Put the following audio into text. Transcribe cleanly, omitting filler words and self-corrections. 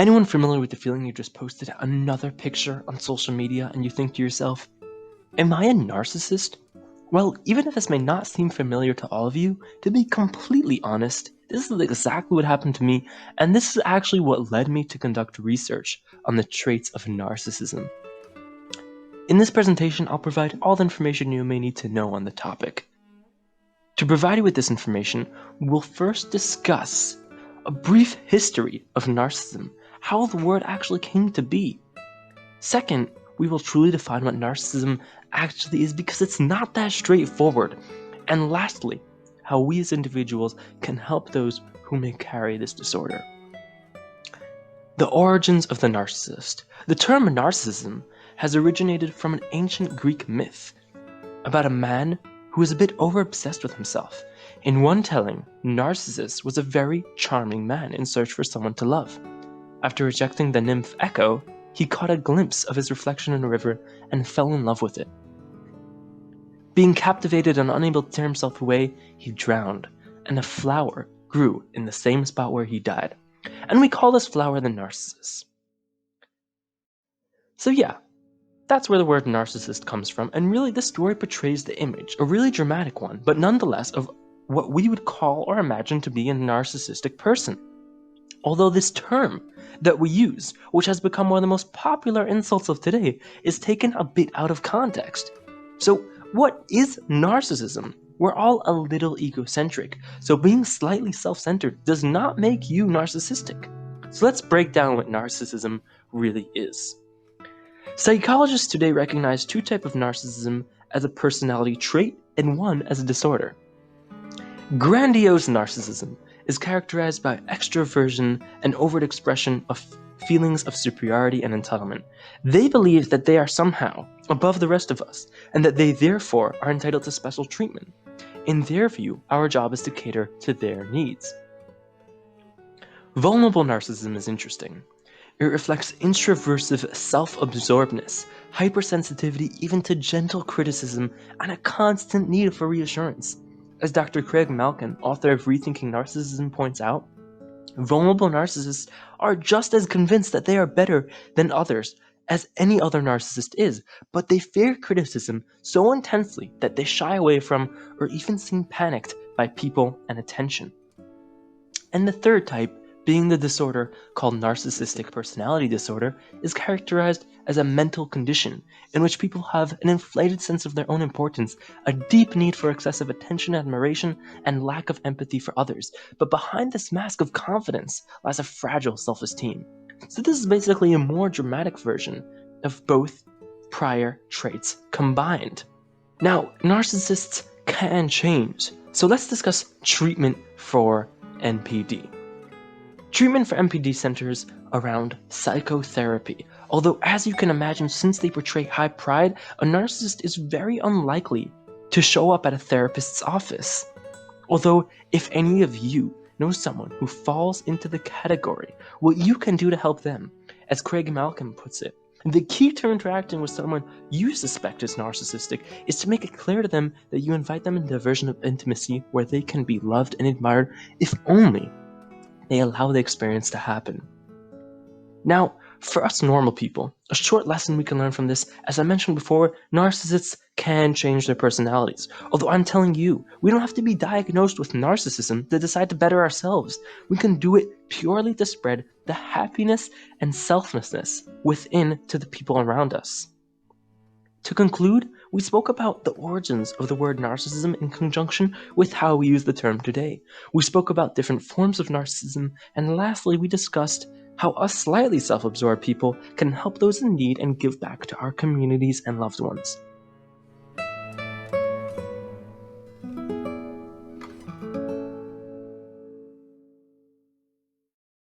Anyone familiar with the feeling you just posted another picture on social media and you think to yourself, am I a narcissist? Well, even if this may not seem familiar to all of you, to be completely honest, this is exactly what happened to me, and this is actually what led me to conduct research on the traits of narcissism. In this presentation, I'll provide all the information you may need to know on the topic. To provide you with this information, we'll first discuss a brief history of narcissism, how the word actually came to be. Second, we will truly define what narcissism actually is because it's not that straightforward. And lastly, how we as individuals can help those who may carry this disorder. The origins of the narcissist. The term narcissism has originated from an ancient Greek myth about a man who was a bit over-obsessed with himself. In one telling, Narcissus was a very charming man in search for someone to love. After rejecting the nymph Echo, he caught a glimpse of his reflection in a river and fell in love with it. Being captivated and unable to tear himself away, he drowned, and a flower grew in the same spot where he died. And we call this flower the narcissus. So yeah, that's where the word narcissist comes from, and really this story portrays the image, a really dramatic one, but nonetheless of what we would call or imagine to be a narcissistic person. Although this term that we use, which has become one of the most popular insults of today, is taken a bit out of context. So what is narcissism? We're all a little egocentric, so being slightly self-centered does not make you narcissistic. So let's break down what narcissism really is. Psychologists today recognize two types of narcissism as a personality trait and one as a disorder. Grandiose narcissism is characterized by extroversion and overt expression of feelings of superiority and entitlement. They believe that they are somehow above the rest of us and that they therefore are entitled to special treatment. In their view, our job is to cater to their needs. Vulnerable narcissism is interesting. It reflects introversive self-absorbedness, hypersensitivity even to gentle criticism, and a constant need for reassurance. As Dr. Creg Malcolm, author of Rethinking Narcissism, points out, vulnerable narcissists are just as convinced that they are better than others as any other narcissist is, but they fear criticism so intensely that they shy away from or even seem panicked by people and attention. And the third type, being the disorder called narcissistic personality disorder, is characterized as a mental condition in which people have an inflated sense of their own importance, a deep need for excessive attention, admiration, and lack of empathy for others. But behind this mask of confidence lies a fragile self-esteem. So this is basically a more dramatic version of both prior traits combined. Now, narcissists can change. So let's discuss treatment for NPD. Treatment for NPD centers around psychotherapy. Although, as you can imagine, since they portray high pride, a narcissist is very unlikely to show up at a therapist's office. Although, if any of you know someone who falls into the category, what you can do to help them, as Creg Malcolm puts it, the key to interacting with someone you suspect is narcissistic is to make it clear to them that you invite them into a version of intimacy where they can be loved and admired, if only they allow the experience to happen. Now, for us normal people, a short lesson we can learn from this, as I mentioned before, narcissists can change their personalities. Although I'm telling you, we don't have to be diagnosed with narcissism to decide to better ourselves. We can do it purely to spread the happiness and selflessness within to the people around us. To conclude, we spoke about the origins of the word narcissism in conjunction with how we use the term today. We spoke about different forms of narcissism, and lastly, we discussed how us slightly self-absorbed people can help those in need and give back to our communities and loved ones.